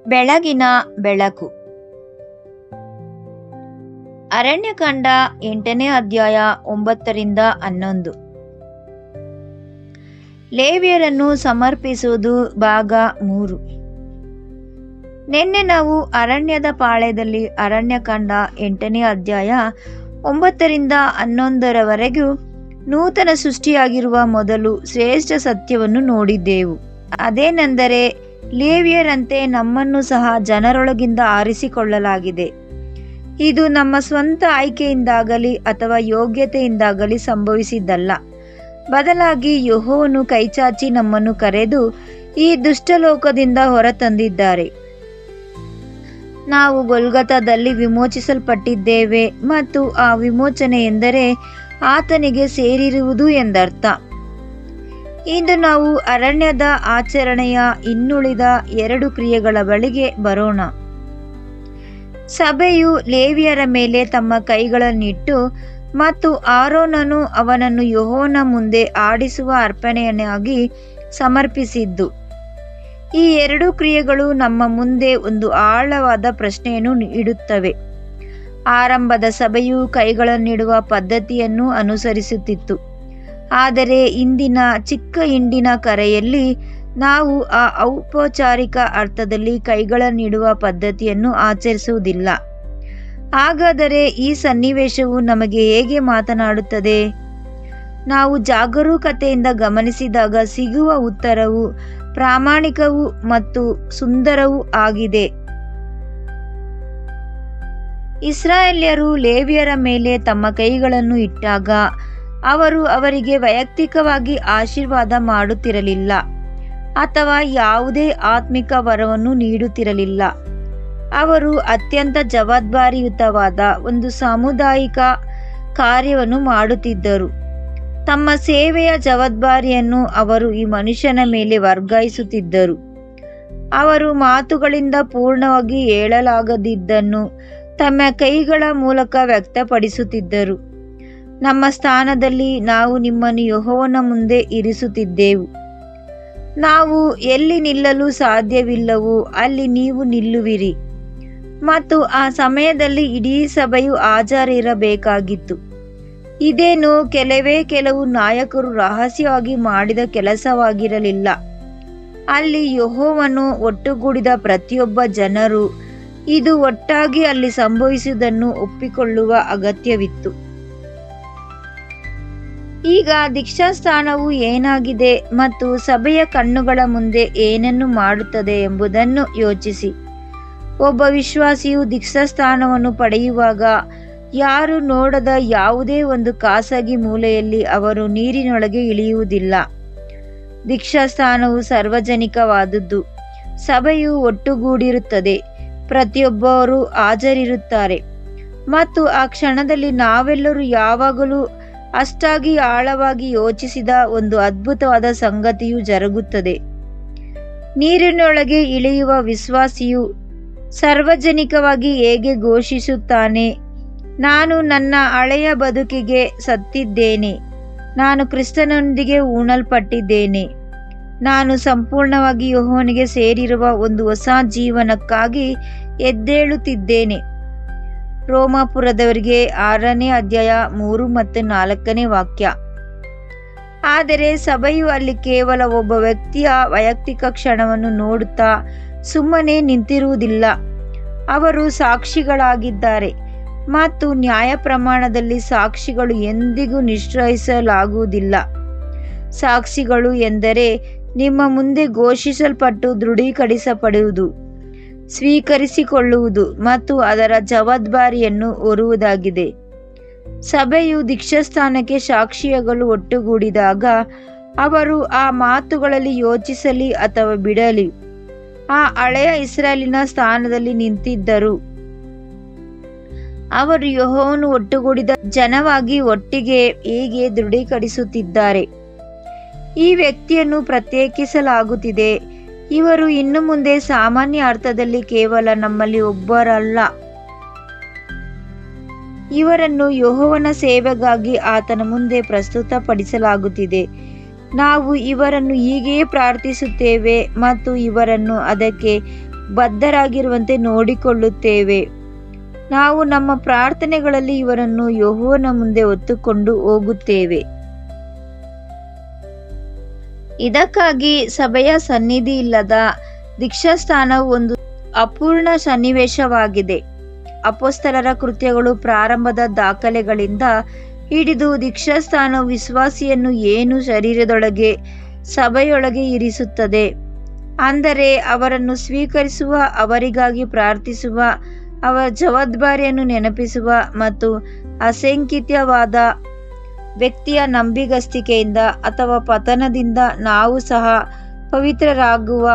ಬೆಳಗಿನ ಬೆಳಕು. ಅರಣ್ಯಕಾಂಡ 8ನೇ ಅಧ್ಯಾಯ 9-11. ಲೇವಿಯರನ್ನು ಸಮರ್ಪಿಸುವುದು ಭಾಗ 3. ನಿನ್ನೆ ನಾವು ಅರಣ್ಯದ ಪಾಳ್ಯದಲ್ಲಿ ಅರಣ್ಯಕಾಂಡ 8ನೇ ಅಧ್ಯಾಯ 9-11 ನೂತನ ಸೃಷ್ಟಿಯಾಗಿರುವ ಮೊದಲು ಶ್ರೇಷ್ಠ ಸತ್ಯವನ್ನು ನೋಡಿದ್ದೆವು. ಅದೇನೆಂದರೆ, ಲೇವಿಯರಂತೆ ನಮ್ಮನ್ನು ಸಹ ಜನರೊಳಗಿಂದ ಆರಿಸಿಕೊಳ್ಳಲಾಗಿದೆ. ಇದು ನಮ್ಮ ಸ್ವಂತ ಆಯ್ಕೆಯಿಂದಾಗಲಿ ಅಥವಾ ಯೋಗ್ಯತೆಯಿಂದಾಗಲಿ ಸಂಭವಿಸಿದ್ದಲ್ಲ. ಬದಲಾಗಿ ಯೆಹೋವನು ಕೈಚಾಚಿ ನಮ್ಮನ್ನು ಕರೆದು ಈ ದುಷ್ಟಲೋಕದಿಂದ ಹೊರತಂದಿದ್ದಾರೆ. ನಾವು ಗೊಲ್ಗೊಥಾದಲ್ಲಿ ವಿಮೋಚಿಸಲ್ಪಟ್ಟಿದ್ದೇವೆ ಮತ್ತು ಆ ವಿಮೋಚನೆ ಎಂದರೆ ಆತನಿಗೆ ಸೇರಿರುವುದು ಎಂದರ್ಥ. ಇಂದು ನಾವು ಅರಣ್ಯದ ಆಚರಣೆಯ ಇನ್ನುಳಿದ 2 ಕ್ರಿಯೆಗಳ ಬಳಿಗೆ ಬರೋಣ. ಸಭೆಯು ಲೇವಿಯರ ಮೇಲೆ ತಮ್ಮ ಕೈಗಳನ್ನಿಟ್ಟು ಮತ್ತು ಆರೋನನು ಅವನನ್ನು ಯೆಹೋವನ ಮುಂದೆ ಆಡಿಸುವ ಅರ್ಪಣೆಯನ್ನಾಗಿ ಸಮರ್ಪಿಸಿದ್ದು. ಈ 2 ಕ್ರಿಯೆಗಳು ನಮ್ಮ ಮುಂದೆ ಒಂದು ಆಳವಾದ ಪ್ರಶ್ನೆಯನ್ನು ಇಡುತ್ತವೆ. ಆರಂಭದ ಸಭೆಯು ಕೈಗಳನ್ನಿಡುವ ಪದ್ಧತಿಯನ್ನು ಅನುಸರಿಸುತ್ತಿತ್ತು. ಆದರೆ ಇಂದಿನ ಚಿಕ್ಕ ಹಿಂಡಿನ ಕರೆಯಲ್ಲಿ ನಾವು ಆ ಔಪಚಾರಿಕ ಅರ್ಥದಲ್ಲಿ ಕೈಗಳನ್ನಿಡುವ ಪದ್ಧತಿಯನ್ನು ಆಚರಿಸುವುದಿಲ್ಲ. ಹಾಗಾದರೆ ಈ ಸನ್ನಿವೇಶವು ನಮಗೆ ಹೇಗೆ ಮಾತನಾಡುತ್ತದೆ? ನಾವು ಜಾಗರೂಕತೆಯಿಂದ ಗಮನಿಸಿದಾಗ ಸಿಗುವ ಉತ್ತರವು ಪ್ರಾಮಾಣಿಕವೂ ಮತ್ತು ಸುಂದರವೂ ಆಗಿದೆ. ಇಸ್ರಾಯೇಲ್ಯರು ಲೇವಿಯರ ಮೇಲೆ ತಮ್ಮ ಕೈಗಳನ್ನು ಇಟ್ಟಾಗ ಅವರು ಅವರಿಗೆ ವೈಯಕ್ತಿಕವಾಗಿ ಆಶೀರ್ವಾದ ಮಾಡುತ್ತಿರಲಿಲ್ಲ ಅಥವಾ ಯಾವುದೇ ಆತ್ಮಿಕ ವರವನ್ನು ನೀಡುತ್ತಿರಲಿಲ್ಲ. ಅವರು ಅತ್ಯಂತ ಜವಾಬ್ದಾರಿಯುತವಾದ ಒಂದು ಸಾಮುದಾಯಿಕ ಕಾರ್ಯವನ್ನು ಮಾಡುತ್ತಿದ್ದರು. ತಮ್ಮ ಸೇವೆಯ ಜವಾಬ್ದಾರಿಯನ್ನು ಅವರು ಈ ಮನುಷ್ಯನ ಮೇಲೆ ವರ್ಗಾಯಿಸುತ್ತಿದ್ದರು. ಅವರು ಮಾತುಗಳಿಂದ ಪೂರ್ಣವಾಗಿ ಹೇಳಲಾಗದಿದ್ದನ್ನು ತಮ್ಮ ಕೈಗಳ ಮೂಲಕ ವ್ಯಕ್ತಪಡಿಸುತ್ತಿದ್ದರು. ನಮ್ಮ ಸ್ಥಾನದಲ್ಲಿ ನಾವು ನಿಮ್ಮನ್ನು ಯೆಹೋವನ ಮುಂದೆ ಇರಿಸುತ್ತಿದ್ದೆವು. ನಾವು ಎಲ್ಲಿ ನಿಲ್ಲಲು ಸಾಧ್ಯವಿಲ್ಲವೋ ಅಲ್ಲಿ ನೀವು ನಿಲ್ಲುವಿರಿ. ಮತ್ತು ಆ ಸಮಯದಲ್ಲಿ ಇಡೀ ಸಭೆಯು ಹಾಜರಿರಬೇಕಾಗಿತ್ತು. ಇದೇನು ಕೆಲವು ನಾಯಕರು ರಹಸ್ಯವಾಗಿ ಮಾಡಿದ ಕೆಲಸವಾಗಿರಲಿಲ್ಲ. ಅಲ್ಲಿ ಯೆಹೋವನು ಒಟ್ಟುಗೂಡಿದ ಪ್ರತಿಯೊಬ್ಬ ಜನರು ಇದು ಒಟ್ಟಾಗಿ ಅಲ್ಲಿ ಸಂಭವಿಸುವುದನ್ನು ಒಪ್ಪಿಕೊಳ್ಳುವ ಅಗತ್ಯವಿತ್ತು. ಈಗ ದೀಕ್ಷಾಸ್ಥಾನವು ಏನಾಗಿದೆ ಮತ್ತು ಸಭೆಯ ಕಣ್ಣುಗಳ ಮುಂದೆ ಏನನ್ನು ಮಾಡುತ್ತದೆ ಎಂಬುದನ್ನು ಯೋಚಿಸಿ. ಒಬ್ಬ ವಿಶ್ವಾಸಿಯು ದೀಕ್ಷಾಸ್ಥಾನವನ್ನು ಪಡೆಯುವಾಗ ಯಾರು ನೋಡದ ಯಾವುದೇ ಒಂದು ಖಾಸಗಿ ಮೂಲೆಯಲ್ಲಿ ಅವರು ನೀರಿನೊಳಗೆ ಇಳಿಯುವುದಿಲ್ಲ. ದೀಕ್ಷಾಸ್ಥಾನವು ಸಾರ್ವಜನಿಕವಾದದ್ದು. ಸಭೆಯು ಒಟ್ಟುಗೂಡಿರುತ್ತದೆ. ಪ್ರತಿಯೊಬ್ಬರೂ ಹಾಜರಿರುತ್ತಾರೆ ಮತ್ತು ಆ ಕ್ಷಣದಲ್ಲಿ ನಾವೆಲ್ಲರೂ ಯಾವಾಗಲೂ ಅಷ್ಟಾಗಿ ಆಳವಾಗಿ ಯೋಚಿಸಿದ ಒಂದು ಅದ್ಭುತವಾದ ಸಂಗತಿಯು ಜರುಗುತ್ತದೆ. ನೀರಿನೊಳಗೆ ಇಳಿಯುವ ವಿಶ್ವಾಸಿಯು ಸಾರ್ವಜನಿಕವಾಗಿ ಹೇಗೆ ಘೋಷಿಸುತ್ತಾನೆ, ನಾನು ನನ್ನ ಹಳೆಯ ಬದುಕಿಗೆ ಸತ್ತಿದ್ದೇನೆ, ನಾನು ಕ್ರಿಸ್ತನೊಂದಿಗೆ ಹೂಣಲ್ಪಟ್ಟಿದ್ದೇನೆ, ನಾನು ಸಂಪೂರ್ಣವಾಗಿ ಯೆಹೋವನಿಗೆ ಸೇರಿರುವ ಒಂದು ಹೊಸ ಜೀವನಕ್ಕಾಗಿ ಎದ್ದೇಳುತ್ತಿದ್ದೇನೆ. ರೋಮಾಪುರದವರಿಗೆ 6ನೇ ಅಧ್ಯಾಯ 3 ಮತ್ತು 4ನೇ ವಾಕ್ಯ. ಆದರೆ ಸಭೆಯು ಅಲ್ಲಿ ಕೇವಲ ಒಬ್ಬ ವ್ಯಕ್ತಿಯ ವೈಯಕ್ತಿಕ ಕ್ಷಣವನ್ನು ನೋಡುತ್ತಾ ಸುಮ್ಮನೆ ನಿಂತಿರುವುದಿಲ್ಲ. ಅವರು ಸಾಕ್ಷಿಗಳಾಗಿದ್ದಾರೆ ಮತ್ತು ನ್ಯಾಯ ಪ್ರಮಾಣದಲ್ಲಿ ಸಾಕ್ಷಿಗಳು ಎಂದಿಗೂ ನಿಶ್ಚಯಿಸಲಾಗುವುದಿಲ್ಲ. ಸಾಕ್ಷಿಗಳು ಎಂದರೆ ನಿಮ್ಮ ಮುಂದೆ ಘೋಷಿಸಲ್ಪಟ್ಟು ದೃಢೀಕರಿಸಲ್ಪಡುವುದು, ಸ್ವೀಕರಿಸಿಕೊಳ್ಳುವುದು ಮತ್ತು ಅದರ ಜವಾಬ್ದಾರಿಯನ್ನು ಹೊರುವುದಾಗಿದೆ. ಸಭೆಯು ದೀಕ್ಷಾಸ್ಥಾನಕ್ಕೆ ಸಾಕ್ಷಿಯಾಗಲು ಒಟ್ಟುಗೂಡಿದಾಗ ಅವರು ಆ ಮಾತುಗಳಲ್ಲಿ ಯೋಚಿಸಲಿ ಅಥವಾ ಬಿಡಲಿ ಆ ಹಳೆಯ ಇಸ್ರಾಯೇಲಿನ ಸ್ಥಾನದಲ್ಲಿ ನಿಂತಿದ್ದರು. ಅವರು ಯೆಹೋವನು ಒಟ್ಟುಗೂಡಿದ ಜನವಾಗಿ ಒಟ್ಟಿಗೆ ಹೇಗೆ ದೃಢೀಕರಿಸುತ್ತಿದ್ದಾರೆ. ಈ ವ್ಯಕ್ತಿಯನ್ನು ಪ್ರತ್ಯೇಕಿಸಲಾಗುತ್ತಿದೆ. ಇವರು ಇನ್ನು ಮುಂದೆ ಸಾಮಾನ್ಯ ಅರ್ಥದಲ್ಲಿ ಕೇವಲ ನಮ್ಮಲ್ಲಿ ಒಬ್ಬರಲ್ಲ. ಇವರನ್ನು ಯೆಹೋವನ ಸೇವೆಗಾಗಿ ಆತನ ಮುಂದೆ ಪ್ರಸ್ತುತಪಡಿಸಲಾಗುತ್ತಿದೆ. ನಾವು ಇವರನ್ನು ಹೀಗೆಯೇ ಪ್ರಾರ್ಥಿಸುತ್ತೇವೆ ಮತ್ತು ಇವರನ್ನು ಅದಕ್ಕೆ ಬದ್ಧರಾಗಿರುವಂತೆ ನೋಡಿಕೊಳ್ಳುತ್ತೇವೆ. ನಾವು ನಮ್ಮ ಪ್ರಾರ್ಥನೆಗಳಲ್ಲಿ ಇವರನ್ನು ಯೆಹೋವನ ಮುಂದೆ ಹೊತ್ತುಕೊಂಡು ಹೋಗುತ್ತೇವೆ. ಇದಕ್ಕಾಗಿ ಸಭೆಯ ಸನ್ನಿಧಿ ಇಲ್ಲದ ದೀಕ್ಷಾಸ್ಥಾನವು ಒಂದು ಅಪೂರ್ಣ ಸನ್ನಿವೇಶವಾಗಿದೆ. ಅಪೊಸ್ತಲರ ಕೃತ್ಯಗಳು ಪ್ರಾರಂಭದ ದಾಖಲೆಗಳಿಂದ ಹಿಡಿದು ದೀಕ್ಷಾಸ್ಥಾನವು ವಿಶ್ವಾಸಿಯನ್ನು ಏನು ಶರೀರದೊಳಗೆ ಸಭೆಯೊಳಗೆ ಇರಿಸುತ್ತದೆ, ಅಂದರೆ ಅವರನ್ನು ಸ್ವೀಕರಿಸುವ, ಅವರಿಗಾಗಿ ಪ್ರಾರ್ಥಿಸುವ, ಅವರ ಜವಾಬ್ದಾರಿಯನ್ನು ನೆನಪಿಸುವ ಮತ್ತು ಅಸಂಖ್ಯಾತವಾದ ವ್ಯಕ್ತಿಯ ನಂಬಿಗಸ್ತಿಕೆಯಿಂದ ಅಥವಾ ಪತನದಿಂದ ನಾವು ಸಹ ಪವಿತ್ರರಾಗುವ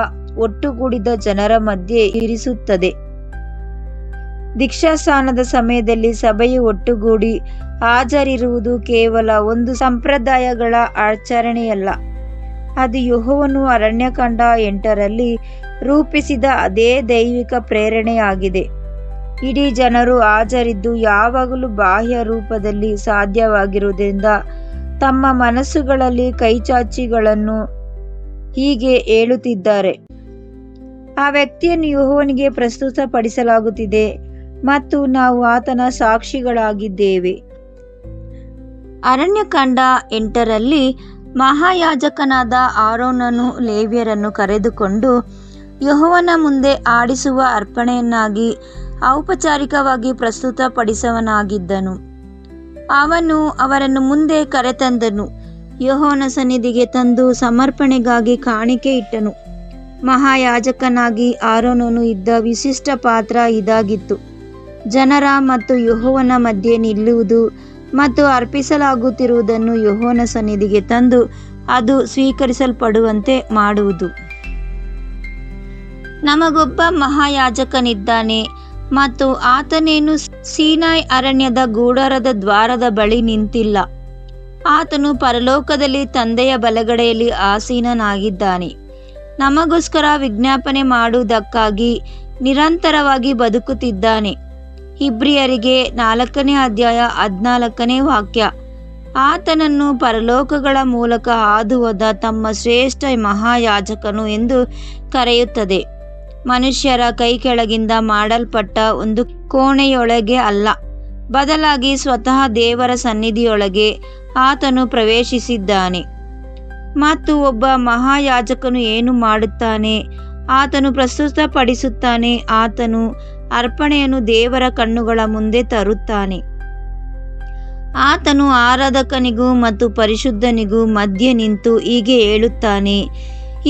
ಒಟ್ಟುಗೂಡಿದ ಜನರ ಮಧ್ಯೆ ಇರಿಸುತ್ತದೆ. ದೀಕ್ಷಾಸ್ನಾನದ ಸಮಯದಲ್ಲಿ ಸಭೆಯು ಒಟ್ಟುಗೂಡಿ ಹಾಜರಿರುವುದು ಕೇವಲ ಒಂದು ಸಂಪ್ರದಾಯಗಳ ಆಚರಣೆಯಲ್ಲ. ಅದು ಯೆಹೋವನು ಅರಣ್ಯಕಾಂಡ 8ರಲ್ಲಿ ರೂಪಿಸಿದ ಅದೇ ದೈವಿಕ ಪ್ರೇರಣೆಯಾಗಿದೆ. ಇಡೀ ಜನರು ಹಾಜರಿದ್ದು ಯಾವಾಗಲೂ ಬಾಹ್ಯ ರೂಪದಲ್ಲಿ ಸಾಧ್ಯವಾಗಿರುವುದರಿಂದ ತಮ್ಮ ಮನಸ್ಸುಗಳಲ್ಲಿ ಕೈಚಾಚಿಗಳನ್ನು ಹೀಗೆ ಹೇಳುತ್ತಿದ್ದಾರೆ: ಆ ವ್ಯಕ್ತಿಯನ್ನು ಯೆಹೋವನಿಗೆ ಪ್ರಸ್ತುತಪಡಿಸಲಾಗುತ್ತಿದೆ ಮತ್ತು ನಾವು ಆತನ ಸಾಕ್ಷಿಗಳಾಗಿದ್ದೇವೆ. ಅರಣ್ಯಕಾಂಡ 8ರಲ್ಲಿ ಮಹಾಯಾಜಕನಾದ ಆರೋನನು ಲೇವಿಯರನ್ನು ಕರೆದುಕೊಂಡು ಯೆಹೋವನ ಮುಂದೆ ಆಡಿಸುವ ಅರ್ಪಣೆಯನ್ನಾಗಿ ಔಪಚಾರಿಕವಾಗಿ ಪ್ರಸ್ತುತಪಡಿಸುವವನಾಗಿದ್ದನು. ಅವನು ಅವರನ್ನು ಮುಂದೆ ಕರೆತಂದನು, ಯೆಹೋವನ ಸನ್ನಿಧಿಗೆ ತಂದು ಸಮರ್ಪಣೆಗಾಗಿ ಕಾಣಿಕೆ ಇಟ್ಟನು. ಮಹಾಯಾಜಕನಾಗಿ ಆರೋನನು ಇದ್ದ ವಿಶಿಷ್ಟ ಪಾತ್ರ ಇದಾಗಿತ್ತು: ಜನರ ಮತ್ತು ಯೆಹೋವನ ಮಧ್ಯೆ ನಿಲ್ಲುವುದು ಮತ್ತು ಅರ್ಪಿಸಲಾಗುತ್ತಿರುವುದನ್ನು ಯೆಹೋವನ ಸನ್ನಿಧಿಗೆ ತಂದು ಅದು ಸ್ವೀಕರಿಸಲ್ಪಡುವಂತೆ ಮಾಡುವುದು. ನಮಗೊಬ್ಬ ಮಹಾಯಾಜಕನಿದ್ದಾನೆ ಮತ್ತು ಆತನೇನು ಸೀನಾಯಿ ಅರಣ್ಯದ ಗುಡಾರದ ದ್ವಾರದ ಬಳಿ ನಿಂತಿಲ್ಲ. ಆತನು ಪರಲೋಕದಲ್ಲಿ ತಂದೆಯ ಬಲಗಡೆಯಲ್ಲಿ ಆಸೀನನಾಗಿದ್ದಾನೆ. ನಮಗೋಸ್ಕರ ವಿಜ್ಞಾಪನೆ ಮಾಡುವುದಕ್ಕಾಗಿ ನಿರಂತರವಾಗಿ ಬದುಕುತ್ತಿದ್ದಾನೆ. ಇಬ್ರಿಯರಿಗೆ 4ನೇ ಅಧ್ಯಾಯ 14ನೇ ವಾಕ್ಯ. ಆತನನ್ನು ಪರಲೋಕಗಳ ಮೂಲಕ ಹಾದುಹೋದ ತಮ್ಮ ಶ್ರೇಷ್ಠ ಮಹಾಯಾಜಕನು ಎಂದು ಕರೆಯುತ್ತದೆ. ಮನುಷ್ಯರ ಕೈ ಕೆಳಗಿಂದ ಮಾಡಲ್ಪಟ್ಟ ಒಂದು ಕೋಣೆಯೊಳಗೆ ಅಲ್ಲ, ಬದಲಾಗಿ ಸ್ವತಃ ದೇವರ ಸನ್ನಿಧಿಯೊಳಗೆ ಆತನು ಪ್ರವೇಶಿಸಿದ್ದಾನೆ. ಮತ್ತು ಒಬ್ಬ ಮಹಾಯಾಜಕನು ಏನು ಮಾಡುತ್ತಾನೆ? ಆತನು ಪ್ರಸ್ತುತಪಡಿಸುತ್ತಾನೆ. ಆತನು ಅರ್ಪಣೆಯನ್ನು ದೇವರ ಕಣ್ಣುಗಳ ಮುಂದೆ ತರುತ್ತಾನೆ. ಆತನು ಆರಾಧಕನಿಗೂ ಮತ್ತು ಪರಿಶುದ್ಧನಿಗೂ ಮಧ್ಯೆ ನಿಂತು ಹೀಗೆ ಹೇಳುತ್ತಾನೆ: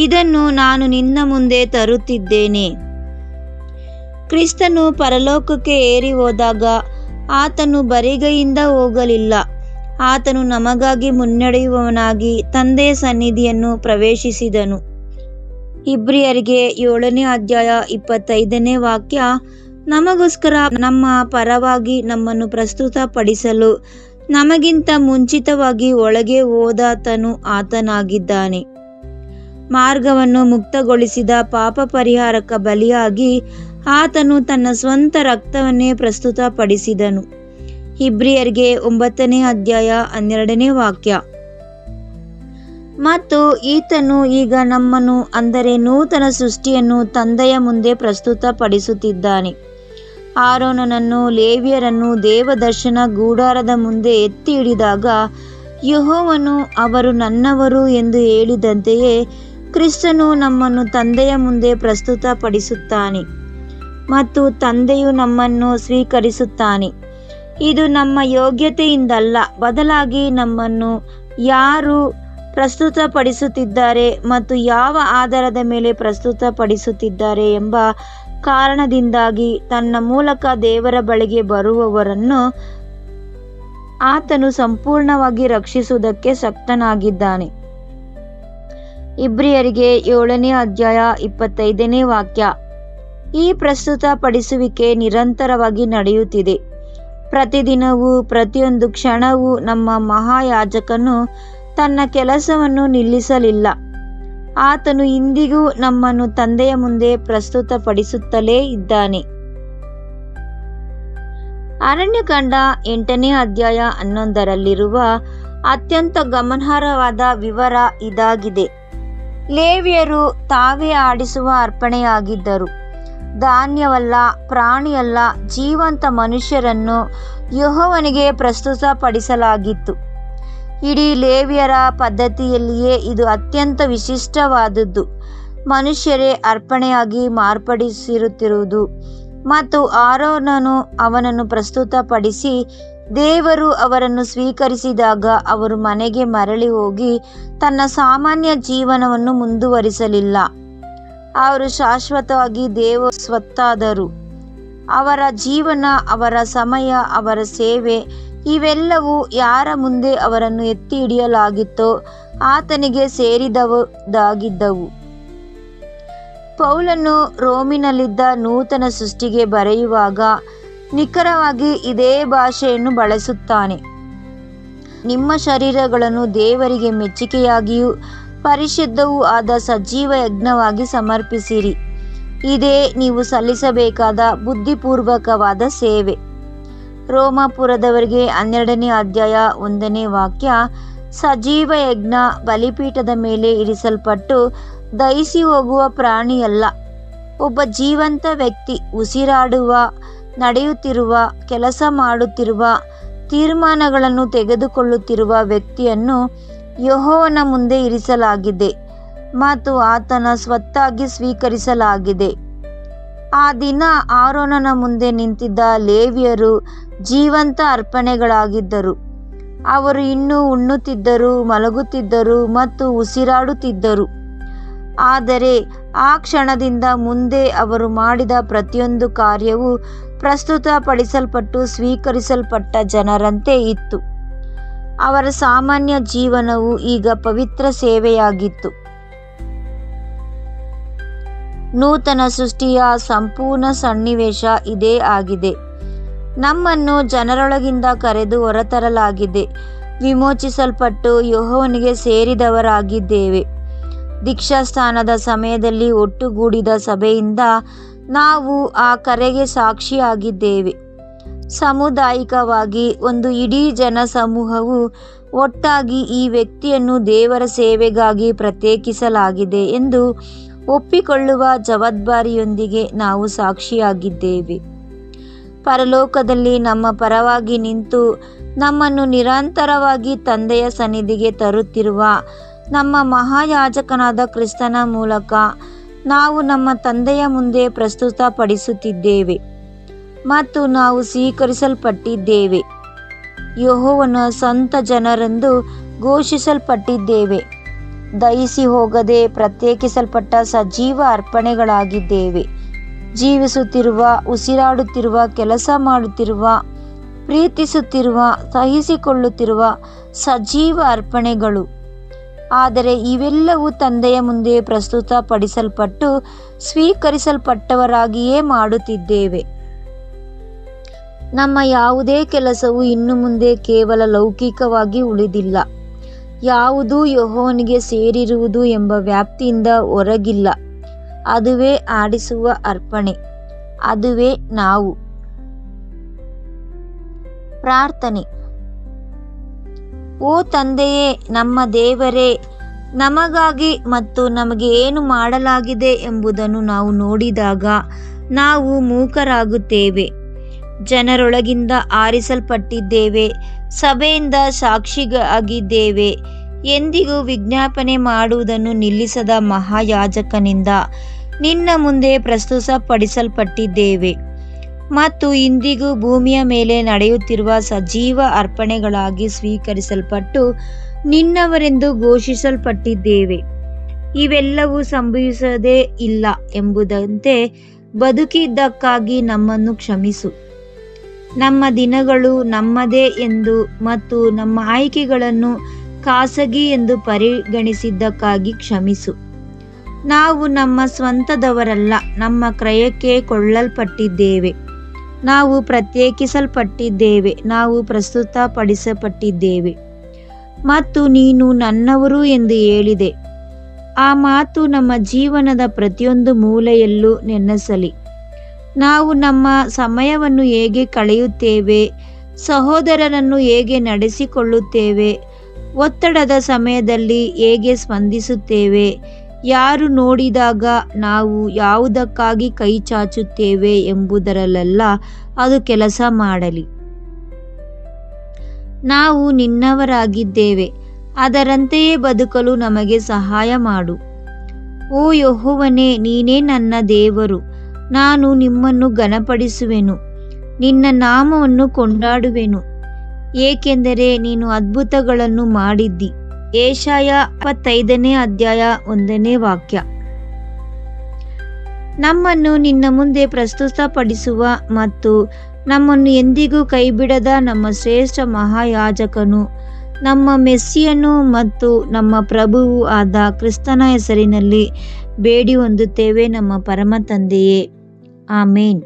ಇದನ್ನು ನಾನು ನಿನ್ನ ಮುಂದೆ ತರುತ್ತಿದ್ದೇನೆ. ಕ್ರಿಸ್ತನು ಪರಲೋಕಕ್ಕೆ ಏರಿ ಹೋದಾಗ ಆತನು ಬರಿಗೈಯಿಂದ ಹೋಗಲಿಲ್ಲ. ಆತನು ನಮಗಾಗಿ ಮುನ್ನಡೆಯುವವನಾಗಿ ತಂದೆಯ ಸನ್ನಿಧಿಯನ್ನು ಪ್ರವೇಶಿಸಿದನು. ಇಬ್ರಿಯರಿಗೆ 7ನೇ ಅಧ್ಯಾಯ 25ನೇ ವಾಕ್ಯ. ನಮಗೋಸ್ಕರ ನಮ್ಮ ಪರವಾಗಿ ನಮ್ಮನ್ನು ಪ್ರಸ್ತುತಪಡಿಸಲು ನಮಗಿಂತ ಮುಂಚಿತವಾಗಿ ಒಳಗೆ ಹೋದಾತನು ಆತನಾಗಿದ್ದಾನೆ. ಮಾರ್ಗವನ್ನು ಮುಕ್ತಗೊಳಿಸಿದ ಪಾಪ ಪರಿಹಾರಕ ಬಲಿಯಾಗಿ ಆತನು ತನ್ನ ಸ್ವಂತ ರಕ್ತವನ್ನೇ ಪ್ರಸ್ತುತಪಡಿಸಿದನು. ಇಬ್ರಿಯರಿಗೆ 9ನೇ ಅಧ್ಯಾಯ 12ನೇ ವಾಕ್ಯ. ಮತ್ತು ಈತನು ಈಗ ನಮ್ಮನ್ನು, ಅಂದರೆ ನೂತನ ಸೃಷ್ಟಿಯನ್ನು ತಂದೆಯ ಮುಂದೆ ಪ್ರಸ್ತುತಪಡಿಸುತ್ತಿದ್ದಾನೆ. ಆರೋನನನ್ನು, ಲೇವಿಯರನ್ನು ದೇವದರ್ಶನ ಗುಡಾರದ ಮುಂದೆ ಎತ್ತಿ ಹಿಡಿದಾಗ ಯೆಹೋವನು ಅವರು ನನ್ನವರು ಎಂದು ಹೇಳಿದಂತೆಯೇ ಕ್ರಿಸ್ತನು ನಮ್ಮನ್ನು ತಂದೆಯ ಮುಂದೆ ಪ್ರಸ್ತುತಪಡಿಸುತ್ತಾನೆ ಮತ್ತು ತಂದೆಯು ನಮ್ಮನ್ನು ಸ್ವೀಕರಿಸುತ್ತಾನೆ. ಇದು ನಮ್ಮ ಯೋಗ್ಯತೆಯಿಂದಲ್ಲ, ಬದಲಾಗಿ ನಮ್ಮನ್ನು ಯಾರು ಪ್ರಸ್ತುತಪಡಿಸುತ್ತಿದ್ದಾರೆ ಮತ್ತು ಯಾವ ಆಧಾರದ ಮೇಲೆ ಪ್ರಸ್ತುತಪಡಿಸುತ್ತಿದ್ದಾರೆ ಎಂಬ ಕಾರಣದಿಂದಾಗಿ ತನ್ನ ಮೂಲಕ ದೇವರ ಬಳಿಗೆ ಬರುವವರನ್ನು ಆತನು ಸಂಪೂರ್ಣವಾಗಿ ರಕ್ಷಿಸುವುದಕ್ಕೆ ಶಕ್ತನಾಗಿದ್ದಾನೆ. ಇಬ್ರಿಯರಿಗೆ 7ನೇ ಅಧ್ಯಾಯ 25ನೇ ವಾಕ್ಯ. ಈ ಪ್ರಸ್ತುತಪಡಿಸುವಿಕೆ ನಿರಂತರವಾಗಿ ನಡೆಯುತ್ತಿದೆ. ಪ್ರತಿದಿನವೂ ಪ್ರತಿಯೊಂದು ಕ್ಷಣವೂ ನಮ್ಮ ಮಹಾಯಾಜಕನು ತನ್ನ ಕೆಲಸವನ್ನು ನಿಲ್ಲಿಸಲಿಲ್ಲ. ಆತನು ಇಂದಿಗೂ ನಮ್ಮನ್ನು ತಂದೆಯ ಮುಂದೆ ಪ್ರಸ್ತುತಪಡಿಸುತ್ತಲೇ ಇದ್ದಾನೆ. ಅರಣ್ಯಕಾಂಡ 8ನೇ ಅಧ್ಯಾಯ 11ರಲ್ಲಿರುವ ಅತ್ಯಂತ ಗಮನಾರ್ಹವಾದ ವಿವರ ಇದಾಗಿದೆ: ಲೇವಿಯರು ತಾವೇ ಆಡಿಸುವ ಅರ್ಪಣೆಯಾಗಿದ್ದರು. ಧಾನ್ಯವಲ್ಲ, ಪ್ರಾಣಿಯಲ್ಲ, ಜೀವಂತ ಮನುಷ್ಯರನ್ನು ಯೆಹೋವನಿಗೆ ಪ್ರಸ್ತುತಪಡಿಸಲಾಗಿತ್ತು. ಇಡೀ ಲೇವಿಯರ ಪದ್ಧತಿಯಲ್ಲಿಯೇ ಇದು ಅತ್ಯಂತ ವಿಶಿಷ್ಟವಾದದ್ದು. ಮನುಷ್ಯರೇ ಅರ್ಪಣೆಯಾಗಿ ಮಾರ್ಪಡಿಸಿರುತ್ತಿರುವುದು ಮತ್ತು ಆರೋನನು ಅವನನ್ನು ಪ್ರಸ್ತುತಪಡಿಸಿ ದೇವರು ಅವರನ್ನು ಸ್ವೀಕರಿಸಿದಾಗ ಅವರು ಮನೆಗೆ ಮರಳಿ ಹೋಗಿ ತನ್ನ ಸಾಮಾನ್ಯ ಜೀವನವನ್ನು ಮುಂದುವರಿಸಲಿಲ್ಲ. ಅವರು ಶಾಶ್ವತವಾಗಿ ದೇವ ಸ್ವತ್ತಾದರು. ಅವರ ಜೀವನ, ಅವರ ಸಮಯ, ಅವರ ಸೇವೆ ಇವೆಲ್ಲವೂ ಯಾರ ಮುಂದೆ ಅವರನ್ನು ಎತ್ತಿ ಹಿಡಿಯಲಾಗಿತ್ತೋ ಆತನಿಗೆ ಸೇರಿದವುದಾಗಿದ್ದವು. ಪೌಲನು ರೋಮಿನಲ್ಲಿದ್ದ ನೂತನ ಸೃಷ್ಟಿಗೆ ಬರೆಯುವಾಗ ನಿಖರವಾಗಿ ಇದೇ ಭಾಷೆಯನ್ನು ಬಳಸುತ್ತಾನೆ. ನಿಮ್ಮ ಶರೀರಗಳನ್ನು ದೇವರಿಗೆ ಮೆಚ್ಚಿಕೆಯಾಗಿಯೂ ಪರಿಶುದ್ಧವೂ ಆದ ಸಜೀವ ಯಜ್ಞವಾಗಿ ಸಮರ್ಪಿಸಿರಿ. ಇದೇ ನೀವು ಸಲ್ಲಿಸಬೇಕಾದ ಬುದ್ಧಿಪೂರ್ವಕವಾದ ಸೇವೆ. ರೋಮಾಪುರದವರಿಗೆ 12ನೇ ಅಧ್ಯಾಯ 1ನೇ ವಾಕ್ಯ. ಸಜೀವ ಯಜ್ಞ ಬಲಿಪೀಠದ ಮೇಲೆ ಇರಿಸಲ್ಪಟ್ಟು ದಹಿಸಿ ಹೋಗುವ ಪ್ರಾಣಿಯಲ್ಲ, ಒಬ್ಬ ಜೀವಂತ ವ್ಯಕ್ತಿ, ಉಸಿರಾಡುವ, ನಡೆಯುತ್ತಿರುವ, ಕೆಲಸ ಮಾಡುತ್ತಿರುವ, ತೀರ್ಮಾನಗಳನ್ನು ತೆಗೆದುಕೊಳ್ಳುತ್ತಿರುವ ವ್ಯಕ್ತಿಯನ್ನು ಯೆಹೋವನ ಮುಂದೆ ಇರಿಸಲಾಗಿದೆ ಮತ್ತು ಆತನ ಸ್ವತ್ತಾಗಿ ಸ್ವೀಕರಿಸಲಾಗಿದೆ. ಆ ದಿನ ಆರೋನನ ಮುಂದೆ ನಿಂತಿದ್ದ ಲೇವಿಯರು ಜೀವಂತ ಅರ್ಪಣೆಗಳಾಗಿದ್ದರು. ಅವರು ಇನ್ನೂ ಉಣ್ಣುತ್ತಿದ್ದರು, ಮಲಗುತ್ತಿದ್ದರು ಮತ್ತು ಉಸಿರಾಡುತ್ತಿದ್ದರು. ಆದರೆ ಆ ಕ್ಷಣದಿಂದ ಮುಂದೆ ಅವರು ಮಾಡಿದ ಪ್ರತಿಯೊಂದು ಕಾರ್ಯವೂ ಪ್ರಸ್ತುತಪಡಿಸಲ್ಪಟ್ಟು ಸ್ವೀಕರಿಸಲ್ಪಟ್ಟ ಜನರಂತೆ ಇತ್ತು. ಅವರ ಸಾಮಾನ್ಯ ಜೀವನವು ಈಗ ಪವಿತ್ರ ಸೇವೆಯಾಗಿತ್ತು. ನೂತನ ಸೃಷ್ಟಿಯ ಸಂಪೂರ್ಣ ಸನ್ನಿವೇಶ ಇದೇ ಆಗಿದೆ. ನಮ್ಮನ್ನು ಜನರೊಳಗಿಂದ ಕರೆದು ಹೊರತರಲಾಗಿದೆ. ವಿಮೋಚಿಸಲ್ಪಟ್ಟು ಯೆಹೋವನಿಗೆ ಸೇರಿದವರಾಗಿದ್ದೇವೆ. ದೀಕ್ಷಾಸ್ನಾನದ ಸಮಯದಲ್ಲಿ ಒಟ್ಟುಗೂಡಿದ ಸಭೆಯಿಂದ ನಾವು ಆ ಕರೆಗೆ ಸಾಕ್ಷಿಯಾಗಿದ್ದೇವೆ. ಸಾಮುದಾಯಿಕವಾಗಿ ಒಂದು ಇಡೀ ಜನಸಮೂಹವು ಒಟ್ಟಾಗಿ ಈ ವ್ಯಕ್ತಿಯನ್ನು ದೇವರ ಸೇವೆಗಾಗಿ ಪ್ರತ್ಯೇಕಿಸಲಾಗಿದೆ ಎಂದು ಒಪ್ಪಿಕೊಳ್ಳುವ ಜವಾಬ್ದಾರಿಯೊಂದಿಗೆ ನಾವು ಸಾಕ್ಷಿಯಾಗಿದ್ದೇವೆ. ಪರಲೋಕದಲ್ಲಿ ನಮ್ಮ ಪರವಾಗಿ ನಿಂತು ನಮ್ಮನ್ನು ನಿರಂತರವಾಗಿ ತಂದೆಯ ಸನ್ನಿಧಿಗೆ ತರುತ್ತಿರುವ ನಮ್ಮ ಮಹಾಯಾಜಕನಾದ ಕ್ರಿಸ್ತನ ಮೂಲಕ ನಾವು ನಮ್ಮ ತಂದೆಯ ಮುಂದೆ ಪ್ರಸ್ತುತಪಡಿಸುತ್ತಿದ್ದೇವೆ ಮತ್ತು ನಾವು ಸ್ವೀಕರಿಸಲ್ಪಟ್ಟಿದ್ದೇವೆ. ಯೆಹೋವನ ಸ್ವಂತ ಜನರೆಂದು ಘೋಷಿಸಲ್ಪಟ್ಟಿದ್ದೇವೆ. ದಹಿಸಿ ಹೋಗದೆ ಪ್ರತ್ಯೇಕಿಸಲ್ಪಟ್ಟ ಸಜೀವ ಅರ್ಪಣೆಗಳಾಗಿದ್ದೇವೆ. ಜೀವಿಸುತ್ತಿರುವ, ಉಸಿರಾಡುತ್ತಿರುವ, ಕೆಲಸ ಮಾಡುತ್ತಿರುವ, ಪ್ರೀತಿಸುತ್ತಿರುವ, ಸಹಿಸಿಕೊಳ್ಳುತ್ತಿರುವ ಸಜೀವ ಅರ್ಪಣೆಗಳು. ಆದರೆ ಇವೆಲ್ಲವೂ ತಂದೆಯ ಮುಂದೆ ಪ್ರಸ್ತುತಪಡಿಸಲ್ಪಟ್ಟು ಸ್ವೀಕರಿಸಲ್ಪಟ್ಟವರಾಗಿಯೇ ಮಾಡುತ್ತಿದ್ದೇವೆ. ನಮ್ಮ ಯಾವುದೇ ಕೆಲಸವು ಇನ್ನು ಮುಂದೆ ಕೇವಲ ಲೌಕಿಕವಾಗಿ ಉಳಿದಿಲ್ಲ. ಯಾವುದೂ ಯೆಹೋವನಿಗೆ ಸೇರಿರುವುದು ಎಂಬ ವ್ಯಾಪ್ತಿಯಿಂದ ಹೊರಗಿಲ್ಲ. ಅದುವೇ ಆಡಿಸುವ ಅರ್ಪಣೆ, ಅದುವೇ ನಾವು. ಪ್ರಾರ್ಥನೆ. ಓ ತಂದೆಯೇ, ನಮ್ಮ ದೇವರೇ, ನಮಗಾಗಿ ಮತ್ತು ನಮಗೆ ಏನು ಮಾಡಲಾಗಿದೆ ಎಂಬುದನ್ನು ನಾವು ನೋಡಿದಾಗ ನಾವು ಮೂಕರಾಗುತ್ತೇವೆ. ಜನರೊಳಗಿಂದ ಆರಿಸಲ್ಪಟ್ಟಿದ್ದೇವೆ, ಸಭೆಯಿಂದ ಸಾಕ್ಷಿಯಾಗಿದ್ದೇವೆ. ಎಂದಿಗೂ ವಿಜ್ಞಾಪನೆ ಮಾಡುವುದನ್ನು ನಿಲ್ಲಿಸದ ಮಹಾಯಾಜಕನಿಂದ ನಿನ್ನ ಮುಂದೆ ಪ್ರಸ್ತುತಪಡಿಸಲ್ಪಟ್ಟಿದ್ದೇವೆ ಮತ್ತು ಇಂದಿಗೂ ಭೂಮಿಯ ಮೇಲೆ ನಡೆಯುತ್ತಿರುವ ಸಜೀವ ಅರ್ಪಣೆಗಳಾಗಿ ಸ್ವೀಕರಿಸಲ್ಪಟ್ಟು ನಿನ್ನವರೆಂದು ಘೋಷಿಸಲ್ಪಟ್ಟಿದ್ದೇವೆ. ಇವೆಲ್ಲವೂ ಸಂಭವಿಸದೇ ಇಲ್ಲ ಎಂಬುದಂತೆ ಬದುಕಿದ್ದಕ್ಕಾಗಿ ನಮ್ಮನ್ನು ಕ್ಷಮಿಸು. ನಮ್ಮ ದಿನಗಳು ನಮ್ಮದೇ ಎಂದು ಮತ್ತು ನಮ್ಮ ಆಯ್ಕೆಗಳನ್ನು ಖಾಸಗಿ ಎಂದು ಪರಿಗಣಿಸಿದ್ದಕ್ಕಾಗಿ ಕ್ಷಮಿಸು. ನಾವು ನಮ್ಮ ಸ್ವಂತದವರಲ್ಲ, ನಮ್ಮ ಕ್ರಯಕ್ಕೆ ಕೊಳ್ಳಲ್ಪಟ್ಟಿದ್ದೇವೆ. ನಾವು ಪ್ರತ್ಯೇಕಿಸಲ್ಪಟ್ಟಿದ್ದೇವೆ, ನಾವು ಪ್ರಸ್ತುತಪಡಿಸಲ್ಪಟ್ಟಿದ್ದೇವೆ ಮತ್ತು ನೀನು ನನ್ನವರು ಎಂದು ಹೇಳಿದೆ. ಆ ಮಾತು ನಮ್ಮ ಜೀವನದ ಪ್ರತಿಯೊಂದು ಮೂಲೆಯಲ್ಲೂ ನೆನೆಸಲಿ. ನಾವು ನಮ್ಮ ಸಮಯವನ್ನು ಹೇಗೆ ಕಳೆಯುತ್ತೇವೆ, ಸಹೋದರರನ್ನು ಹೇಗೆ ನಡೆಸಿಕೊಳ್ಳುತ್ತೇವೆ, ಒತ್ತಡದ ಸಮಯದಲ್ಲಿ ಹೇಗೆ ಸ್ಪಂದಿಸುತ್ತೇವೆ, ಯಾರು ನೋಡಿದಾಗ ನಾವು ಯಾವುದಕ್ಕಾಗಿ ಕೈ ಚಾಚುತ್ತೇವೆ ಎಂಬುದರಲ್ಲೆಲ್ಲ ಅದು ಕೆಲಸ ಮಾಡಲಿ. ನಾವು ನಿನ್ನವರಾಗಿದ್ದೇವೆ, ಅದರಂತೆಯೇ ಬದುಕಲು ನಮಗೆ ಸಹಾಯ ಮಾಡು. ಓ ಯೆಹೋವನೇ, ನೀನೇ ನನ್ನ ದೇವರು. ನಾನು ನಿಮ್ಮನ್ನು ಘನಪಡಿಸುವೆನು, ನಿನ್ನ ನಾಮವನ್ನು ಕೊಂಡಾಡುವೆನು, ಏಕೆಂದರೆ ನೀನು ಅದ್ಭುತಗಳನ್ನು ಮಾಡಿದ್ದಿ. ಯೆಶಾಯ 25ನೇ ಅಧ್ಯಾಯ 1ನೇ ವಾಕ್ಯ. ನಮ್ಮನ್ನು ನಿನ್ನ ಮುಂದೆ ಪ್ರಸ್ತುತಪಡಿಸುವ ಮತ್ತು ನಮ್ಮನ್ನು ಎಂದಿಗೂ ಕೈಬಿಡದ ನಮ್ಮ ಶ್ರೇಷ್ಠ ಮಹಾಯಾಜಕನು, ನಮ್ಮ ಮೆಸ್ಸಿಯನು ಮತ್ತು ನಮ್ಮ ಪ್ರಭುವೂ ಆದ ಕ್ರಿಸ್ತನ ಹೆಸರಿನಲ್ಲಿ ಬೇಡಿ ಹೊಂದುತ್ತೇವೆ ನಮ್ಮ ಪರಮ ತಂದೆಯೇ. ಆಮೇನ್.